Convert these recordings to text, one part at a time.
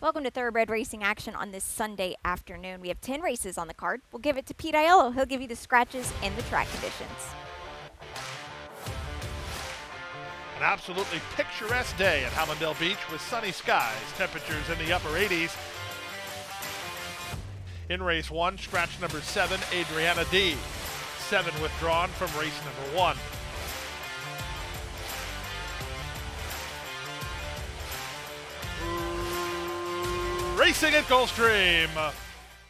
Welcome to Thoroughbred Racing action on this Sunday afternoon. We have 10 races on the card. We'll give it to Pete Aiello. He'll give you the scratches and the track conditions. An absolutely picturesque day at Hallandale Beach with sunny skies, temperatures in the upper 80s. In race 1, scratch number 7, Adriana D. 7 withdrawn from race number 1. Racing at Gulfstream.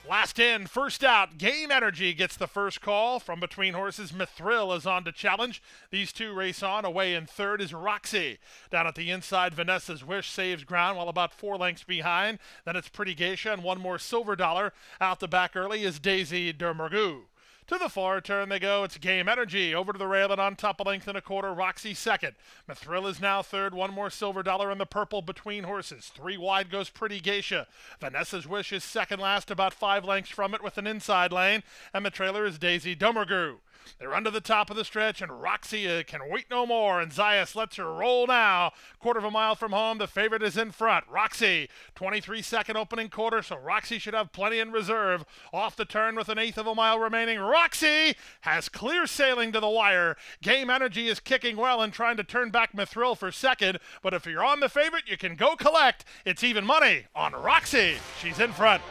Last in, first out, Game Energy gets the first call. From between horses, Mithril is on to challenge. These two race on. Away in third is Roxy. Down at the inside, Vanessa's Wish saves ground while about 4 lengths behind. Then it's Pretty Geisha and one more Silver Dollar. Out the back early is Daisy Dermergou. To the far turn they go. It's Game Energy. Over to the rail and on top, a length and a quarter. Roxy second. Mithril is now third. One more Silver Dollar in the purple between horses. 3 wide goes Pretty Geisha. Vanessa's Wish is second last, about 5 lengths from it with an inside lane. And the trailer is Daisy Dermergou. They're under the top of the stretch, and Roxy can wait no more, and Zayas lets her roll now. Quarter of a mile from home, the favorite is in front. Roxy, 23-second opening quarter, so Roxy should have plenty in reserve. Off the turn with an eighth of a mile remaining. Roxy has clear sailing to the wire. Game Energy is kicking well and trying to turn back Mithril for second, but if you're on the favorite, you can go collect. It's even money on Roxy. She's in front.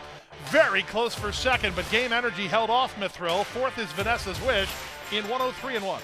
Very close for second, but Game Energy held off Mithril. Fourth is Vanessa's Wish in 103-1.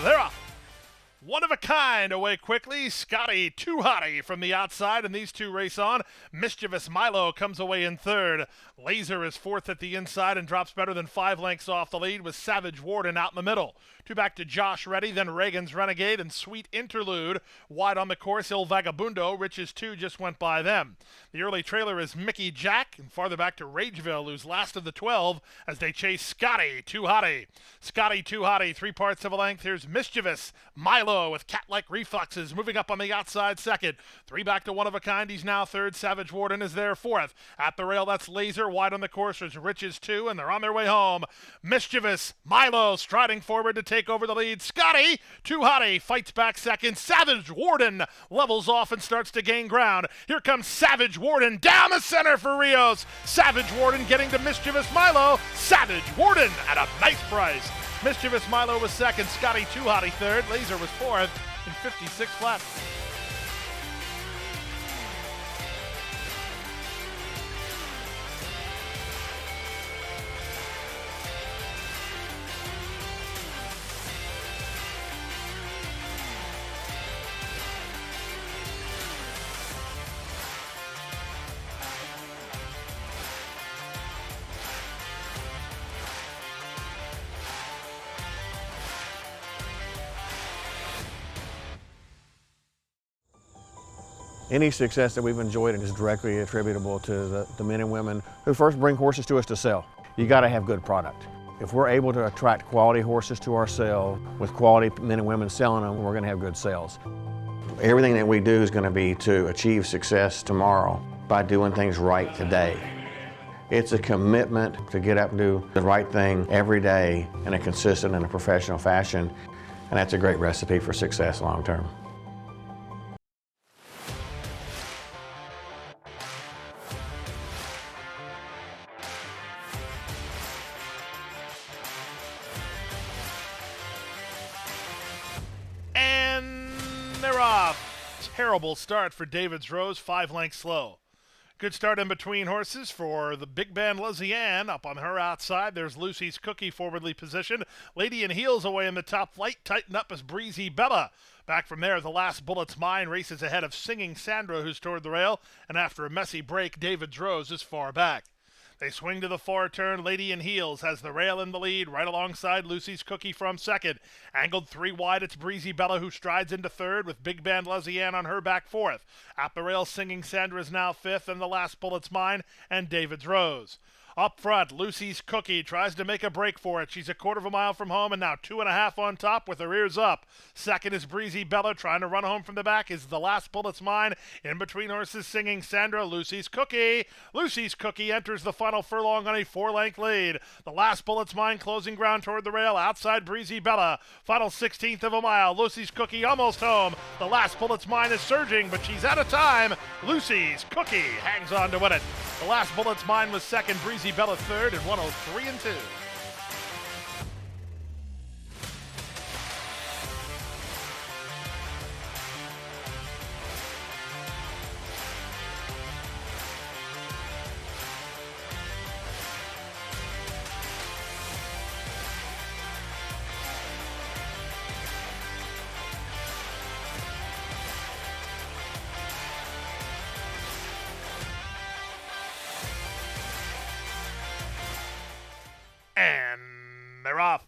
They're off. One of a kind away quickly. Scotty Too Hottie from the outside, and these two race on. Mischievous Milo comes away in third. Laser is fourth at the inside and drops better than 5 lengths off the lead with Savage Warden out in the middle. 2 back to Josh Reddy, then Reagan's Renegade and Sweet Interlude. Wide on the course, Il Vagabundo. Riches 2 just went by them. The early trailer is Mickey Jack, and farther back to Rageville, who's last of the 12 as they chase Scotty Too Hottie. Scotty Too Hottie, 3 parts of a length. Here's Mischievous Milo with cat-like reflexes moving up on the outside second. 3 back to One of a Kind. He's now third. Savage Warden is there fourth. At the rail, that's Laser. Wide on the course, there's Riches 2, and they're on their way home. Mischievous Milo striding forward to take over the lead. Scotty Too Hottie fights back second. Savage Warden levels off and starts to gain ground. Here comes Savage Warden down the center for Rios. Savage Warden getting to Mischievous Milo. Savage Warden at a nice price. Mischievous Milo was second. Scotty Too Hottie third. Laser was fourth in 56 flat. Any success that we've enjoyed is directly attributable to the men and women who first bring horses to us to sell. You got to have good product. If we're able to attract quality horses to our sale with quality men and women selling them, we're going to have good sales. Everything that we do is going to be to achieve success tomorrow by doing things right today. It's a commitment to get up and do the right thing every day in a consistent and a professional fashion, and that's a great recipe for success long term. They're off. Terrible start for David's Rose, 5 lengths slow. Good start in between horses for the big band Luzianne. Up on her outside, there's Lucy's Cookie forwardly positioned. Lady in Heels away in the top flight. Tighten up as Breezy Bella. Back from there, the last bullet's mine races ahead of Singing Sandra, who's toward the rail. And after a messy break, David's Rose is far back. They swing to the far turn. Lady in Heels has the rail in the lead, right alongside Lucy's Cookie from second. Angled 3 wide, it's Breezy Bella who strides into third with Big Band Lezianne on her back fourth. At the rail, Singing Sandra is now fifth, and the last bullet's mine, and David's Rose. Up front, Lucy's Cookie tries to make a break for it. She's a quarter of a mile from home and now 2.5 on top with her ears up. Second is Breezy Bella trying to run home from the back. Is the last bullet's mine. In between horses, Singing Sandra, Lucy's Cookie. Lucy's Cookie enters the final furlong on a 4-length lead. The last bullet's mine closing ground toward the rail outside Breezy Bella. Final 16th of a mile. Lucy's Cookie almost home. The last bullet's mine is surging, but she's out of time. Lucy's Cookie hangs on to win it. The last bullet's mine was second, Breezy Bella third, and 103 and 2. And they're off.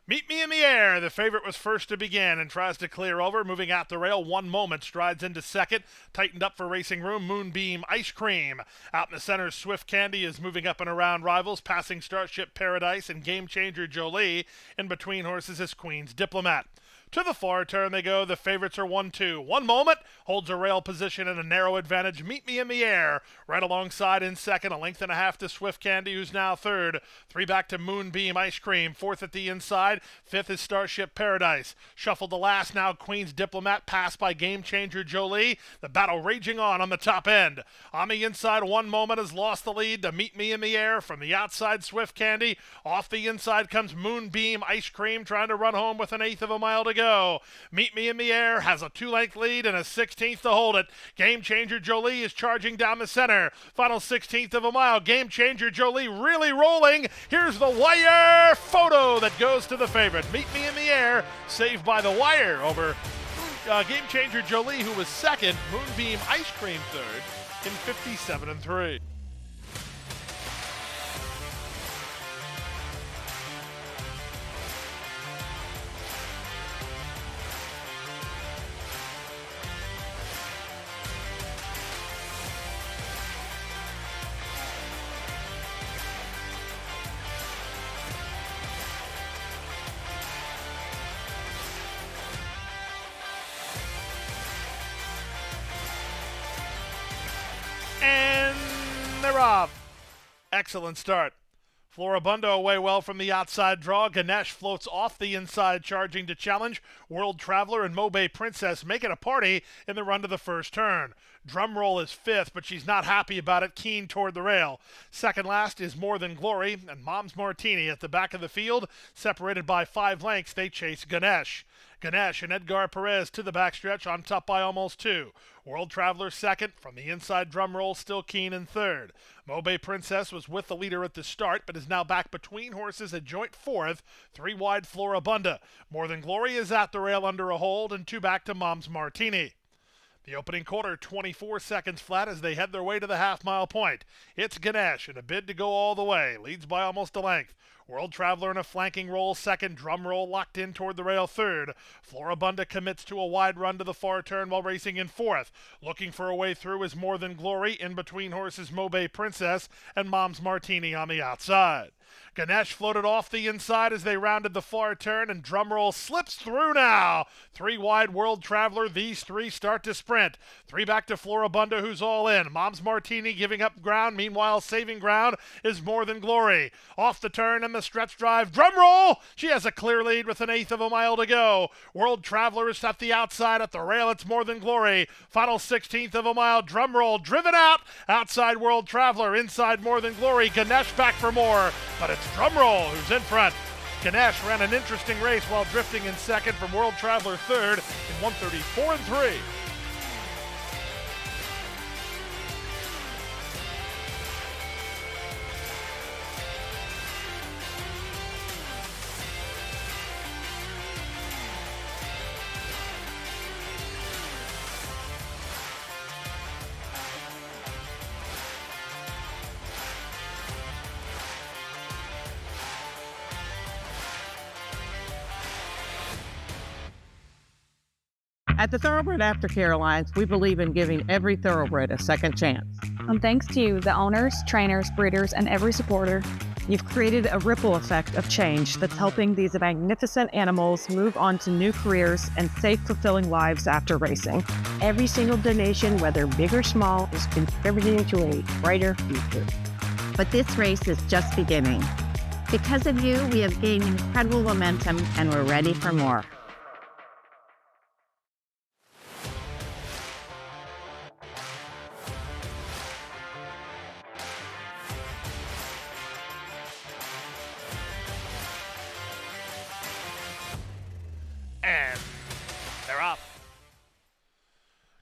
Meet Me in the Air. The favorite was first to begin and tries to clear over. Moving out the rail, 1 moment. Strides into second. Tightened up for racing room. Moonbeam Ice Cream. Out in the center, Swift Candy is moving up and around rivals. Passing Starship Paradise and Game Changer Jolie. In between horses is Queen's Diplomat. To the far turn they go. The favorites are 1-2. 1 moment. Holds a rail position and a narrow advantage. Meet Me in the Air. Right alongside in second. 1.5 lengths to Swift Candy, who's now third. 3 back to Moonbeam Ice Cream. Fourth at the inside. Fifth is Starship Paradise. Shuffled to last now. Queen's Diplomat. Passed by Game Changer Jolie. The battle raging on the top end. On the inside, 1 moment has lost the lead to Meet Me in the Air. From the outside, Swift Candy. Off the inside comes Moonbeam Ice Cream, trying to run home with 1/8 of a mile to go. Meet Me in the Air has a 2-length lead and a 16th to hold it. Game Changer Jolie is charging down the center. Final 16th of a mile. Game Changer Jolie really rolling. Here's the wire photo that goes to the favorite. Meet Me in the Air, saved by the wire over Game Changer Jolie, who was second. Moonbeam Ice Cream third in 57 and 3. And they're off. Excellent start. Floribunda away well from the outside draw. Ganesh floats off the inside, charging to challenge. World Traveler and Mobay Princess make it a party in the run to the first turn. Drumroll is fifth, but she's not happy about it, keen toward the rail. Second last is More Than Glory, and Mom's Martini at the back of the field. Separated by 5 lengths, they chase Ganesh. Ganesh and Edgar Perez to the backstretch, on top by almost 2. World Traveler second. From the inside, Drumroll still keen in third. Mobay Princess was with the leader at the start, but is now back between horses at joint fourth. 3 wide Floribunda. More Than Glory is at the rail under a hold, and 2 back to Mom's Martini. The opening quarter, 24 seconds flat as they head their way to the half-mile point. It's Ganesh in a bid to go all the way. Leads by almost a length. World Traveler in a flanking roll second. Drumroll locked in toward the rail third. Floribunda commits to a wide run to the far turn while racing in fourth. Looking for a way through is More Than Glory. In between horses, Mobay Princess and Mom's Martini on the outside. Ganesh floated off the inside as they rounded the far turn, and Drumroll slips through now. 3 wide World Traveler. These 3 start to sprint. 3 back to Floribunda, who's all in. Mom's Martini giving up ground. Meanwhile, saving ground is More Than Glory. Off the turn and the stretch drive. Drumroll! She has a clear lead with 1/8 of a mile to go. World Traveler is at the outside. At the rail, it's More Than Glory. Final 16th of a mile. Drumroll driven out. Outside World Traveler. Inside More Than Glory. Ganesh back for more. But it's Drumroll who's in front. Ganesh ran an interesting race while drifting in second from World Traveler third in 134 and 3. At the Thoroughbred Aftercare Alliance, we believe in giving every thoroughbred a second chance. And thanks to you, the owners, trainers, breeders, and every supporter, you've created a ripple effect of change that's helping these magnificent animals move on to new careers and safe, fulfilling lives after racing. Every single donation, whether big or small, is contributing to a brighter future. But this race is just beginning. Because of you, we have gained incredible momentum and we're ready for more. And they're off.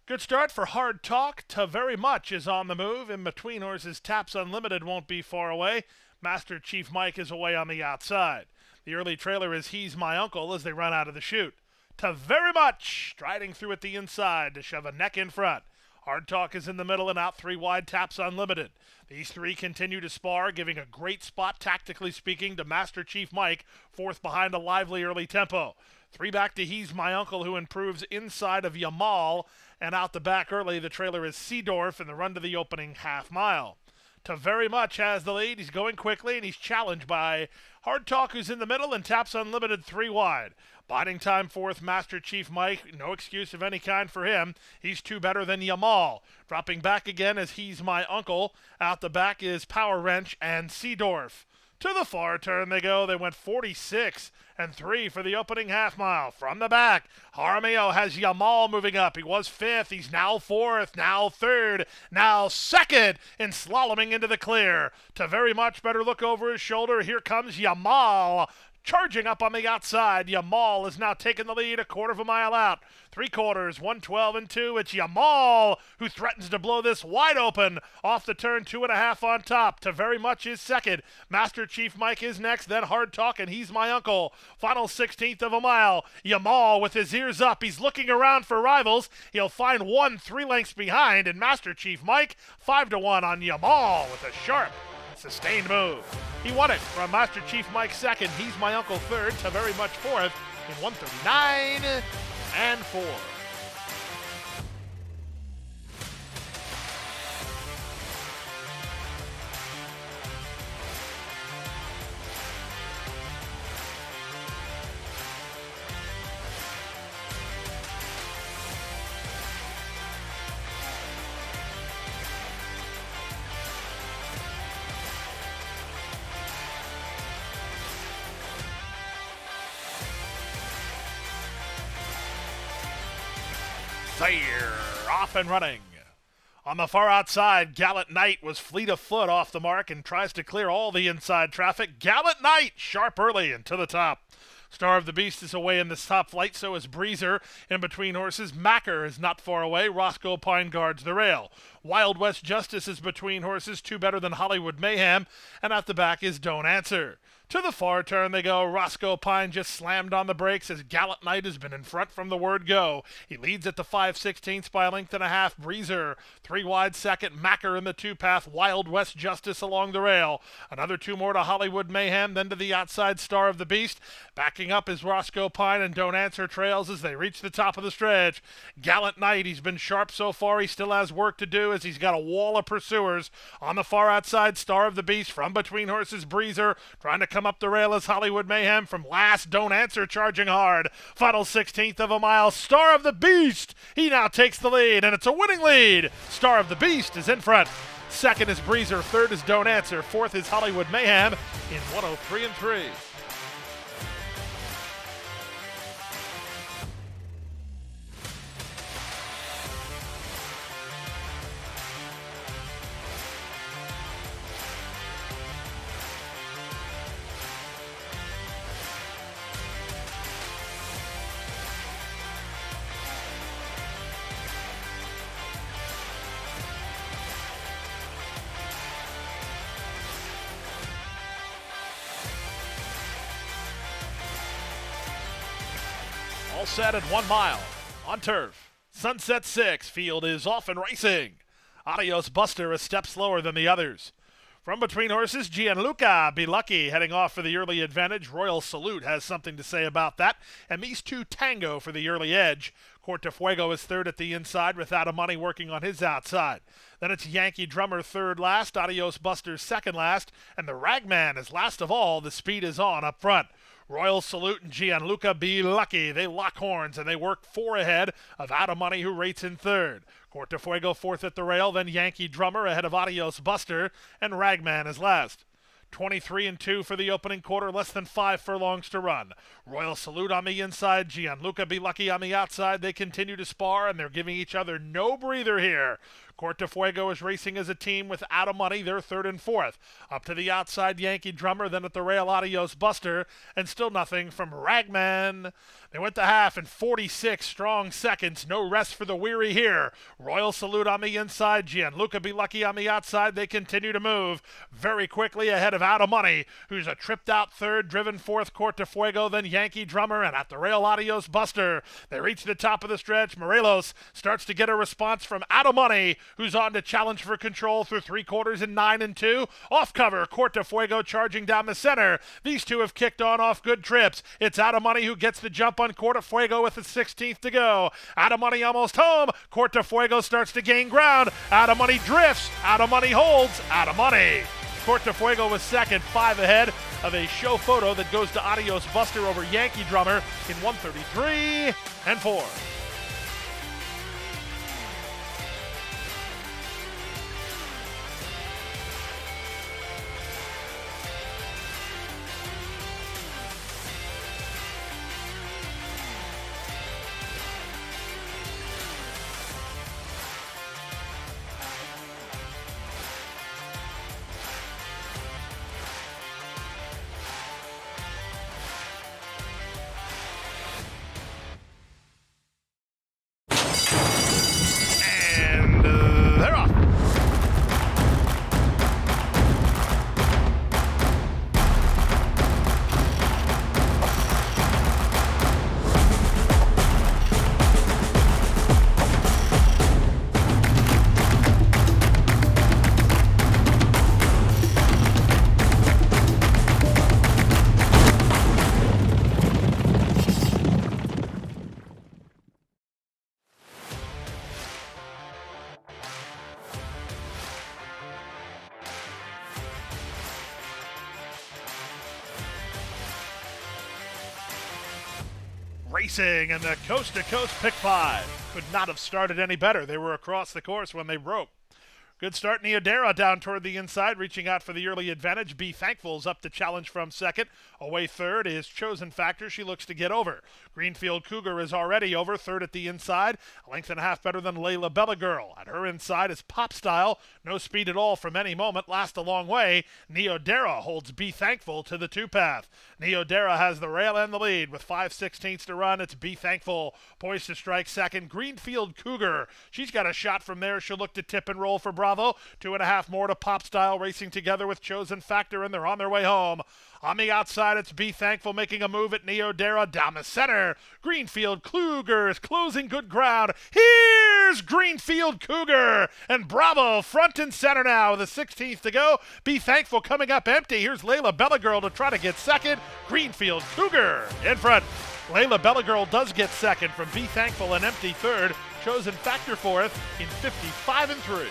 Good start for Hard Talk. To Very Much is on the move. In between horses, Taps Unlimited won't be far away. Master Chief Mike is away on the outside. The early trailer is He's My Uncle as they run out of the chute. To Very Much, striding through at the inside to shove a neck in front. Hard Talk is in the middle and out 3 wide, Taps Unlimited. These 3 continue to spar, giving a great spot, tactically speaking, to Master Chief Mike, 4th behind a lively early tempo. 3 back to He's My Uncle, who improves inside of Yamal, and out the back early, the trailer is Seedorf in the run to the opening half mile. To Very Much has the lead. He's going quickly, and he's challenged by Hard Talk, who's in the middle, and Taps Unlimited 3 wide. Biding time 4th, Master Chief Mike. No excuse of any kind for him. He's 2 better than Yamal. Dropping back again as He's My Uncle. Out the back is Power Wrench and Seedorf. To the far turn they go. They went 46 and 3 for the opening half mile. From the back, Jaramillo has Yamal moving up. He was 5th. He's now 4th, now 3rd, now 2nd in slaloming into the clear. To Very Much better look over his shoulder. Here comes Yamal. Charging up on the outside, Yamal is now taking the lead 1/4 mile out. 3/4, 112 and 2. It's Yamal who threatens to blow this wide open off the turn, 2.5 on top. To Very Much is second. Master Chief Mike is next, then Hard Talk, and He's My Uncle. Final 16th of a mile. Yamal with his ears up. He's looking around for rivals. He'll find one 3 lengths behind, and Master Chief Mike 5-1 on Yamal with a sharp, sustained move. He won it from Master Chief Mike 2nd. He's My Uncle 3rd. To Very Much 4th in 139 and 4. They're off and running. On the far outside, Gallant Knight was fleet of foot off the mark and tries to clear all the inside traffic. Gallant Knight, sharp early and to the top. Star of the Beast is away in this top flight, so is Breezer. In between horses, Macker is not far away. Roscoe Pine guards the rail. Wild West Justice is between horses, 2 better than Hollywood Mayhem. And at the back is Don't Answer. To the far turn they go. Roscoe Pine just slammed on the brakes as Gallant Knight has been in front from the word go. He leads at the 5/16 by a length and a half. Breezer 3 wide second. Macker in the 2-path. Wild West Justice along the rail. Another 2 more to Hollywood Mayhem, then to the outside Star of the Beast. Backing up is Roscoe Pine, and Don't Answer trails as they reach the top of the stretch. Gallant Knight, he's been sharp so far. He still has work to do as he's got a wall of pursuers. On the far outside, Star of the Beast from between horses. Breezer trying to come up the rail as Hollywood Mayhem from last. Don't Answer charging hard. Final 16th of a mile. Star of the Beast, he now takes the lead, and it's a winning lead. Star of the Beast is in front. Second is Breezer. Third is Don't Answer. Fourth is Hollywood Mayhem in 103 and 3. All set at 1 mile on turf. Sunset 6. Field is off and racing. Adios Buster a step slower than the others. From between horses, Gianluca Be Lucky heading off for the early advantage. Royal Salute has something to say about that. And these two tango for the early edge. Corte Fuego is third at the inside with Out of Money working on his outside. Then it's Yankee Drummer third last, Adios Busters second last, and the Ragman is last of all. The speed is on up front. Royal Salute and Gianluca Be Lucky. They lock horns and they work four ahead of Out of Money, who rates in third. Corte Fuego fourth at the rail, then Yankee Drummer ahead of Adios Buster, and Ragman is last. 23-2 for the opening quarter, less than 5 furlongs to run. Royal Salute on the inside, Gianluca Be Lucky on the outside. They continue to spar, and they're giving each other no breather here. Corte Fuego is racing as a team with Out of Money. They're third and fourth. Up to the outside, Yankee Drummer, then at the rail, Adios Buster, and still nothing from Ragman. They went to half in 46 strong seconds. No rest for the weary here. Royal Salute on the inside, Gianluca Be Lucky on the outside. They continue to move very quickly ahead of Out of Money, who's a tripped out third, driven fourth, Corte Fuego, then Yankee Drummer, and at the rail, Adios Buster. They reach the top of the stretch. Morelos starts to get a response from Out of Money, who's on to challenge for control through 3/4 in 9-2. Off cover, Corte Fuego charging down the center. These two have kicked on off good trips. It's Out of Money who gets the jump on Corte Fuego with the 16th to go. Out of Money almost home. Corte Fuego starts to gain ground. Out of Money drifts. Out of Money holds. Out of Money. Corte Fuego was second, 5 ahead of a show photo that goes to Adios Buster over Yankee Drummer in 1:33-4. They're off. Racing and the coast-to-coast pick 5 could not have started any better. They were across the course when they broke. Good start, Neodera down toward the inside, reaching out for the early advantage. Be Thankful's up to challenge from second. Away third is Chosen Factor. She looks to get over. Greenfield Cougar is already over, third at the inside. A length and a half better than Layla Bella Girl. At her inside is Pop Style. No speed at all from any moment. Last a long way. Neodera holds Be Thankful to the two-path. Neodera has the rail and the lead. With 5/16 to run, it's Be Thankful poised to strike second. Greenfield Cougar. She's got a shot from there. She'll look to tip and roll for Bravo. 2.5 more to Pop Style, racing together with Chosen Factor, and they're on their way home. On the outside, it's Be Thankful making a move at Neodera down the center. Greenfield Cougar is closing good ground. Here's Greenfield Cougar, and Bravo front and center now with the 16th to go. Be Thankful coming up empty. Here's Layla Bella Girl to try to get second. Greenfield Cougar in front. Layla Bella Girl does get second from Be Thankful, an empty third. Chosen Factor fourth in 55-3.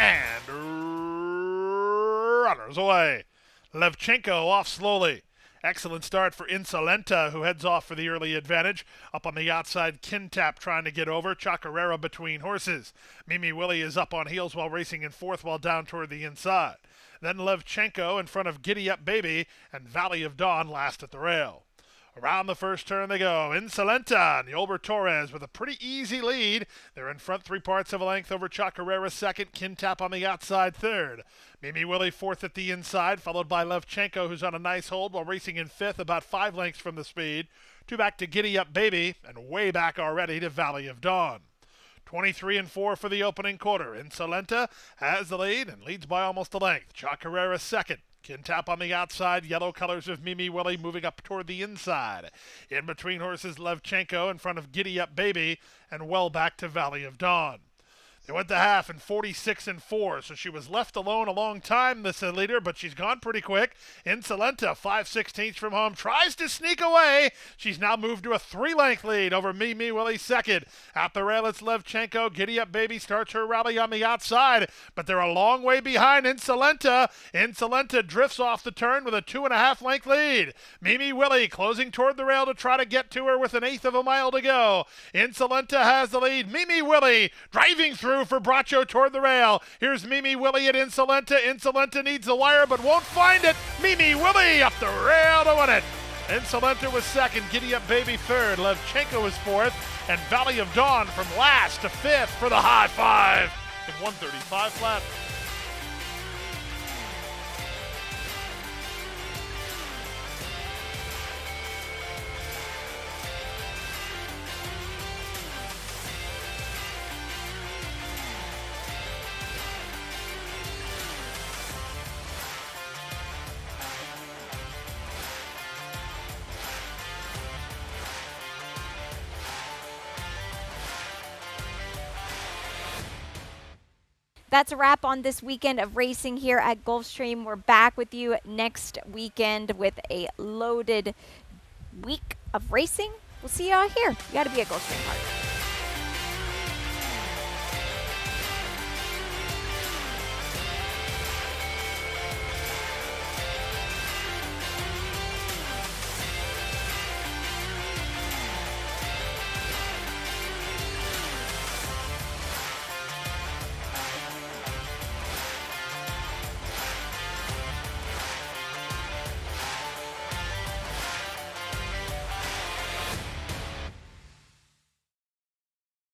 And runners away. Levchenko off slowly. Excellent start for Insolenta, who heads off for the early advantage. Up on the outside, Kintap trying to get over. Chacarera between horses. Mimi Willie is up on heels while racing in fourth while down toward the inside. Then Levchenko in front of Giddy Up Baby and Valley of Dawn last at the rail. Around the first turn they go. Insolenta and the Olber Torres with a pretty easy lead. They're in front 3/4 of a length over Chacarera second. Kintap on the outside third. Mimi Willie fourth at the inside, followed by Levchenko, who's on a nice hold while racing in fifth, about 5 lengths from the speed. 2 back to Giddy Up Baby, and way back already to Valley of Dawn. 23-4 for the opening quarter. Insolenta has the lead and leads by almost a length. Chacarera second. Kintap on the outside, yellow colors of Mimi Willie moving up toward the inside. In between horses, Levchenko in front of Giddy Up Baby, and well back to Valley of Dawn. They went the half in 46-4, so she was left alone a long time, this leader, but she's gone pretty quick. Insolenta, 5/16 from home, tries to sneak away. She's now moved to a 3-length lead over Mimi Willie second. At the rail, it's Levchenko. Giddy Up Baby starts her rally on the outside, but they're a long way behind Insolenta. Insolenta drifts off the turn with a 2.5-length lead. Mimi Willie closing toward the rail to try to get to her with 1/8 of a mile to go. Insolenta has the lead. Mimi Willie driving through for Bracho toward the rail. Here's Mimi Willie at Insolenta. Insolenta needs the wire but won't find it. Mimi Willie up the rail to win it. Insolenta was second, Giddy Up Baby third, Levchenko was fourth, and Valley of Dawn from last to fifth for the high five in 135 flat. That's a wrap on this weekend of racing here at Gulfstream. We're back with you next weekend with a loaded week of racing. We'll see you all here. You got to be at Gulfstream Park.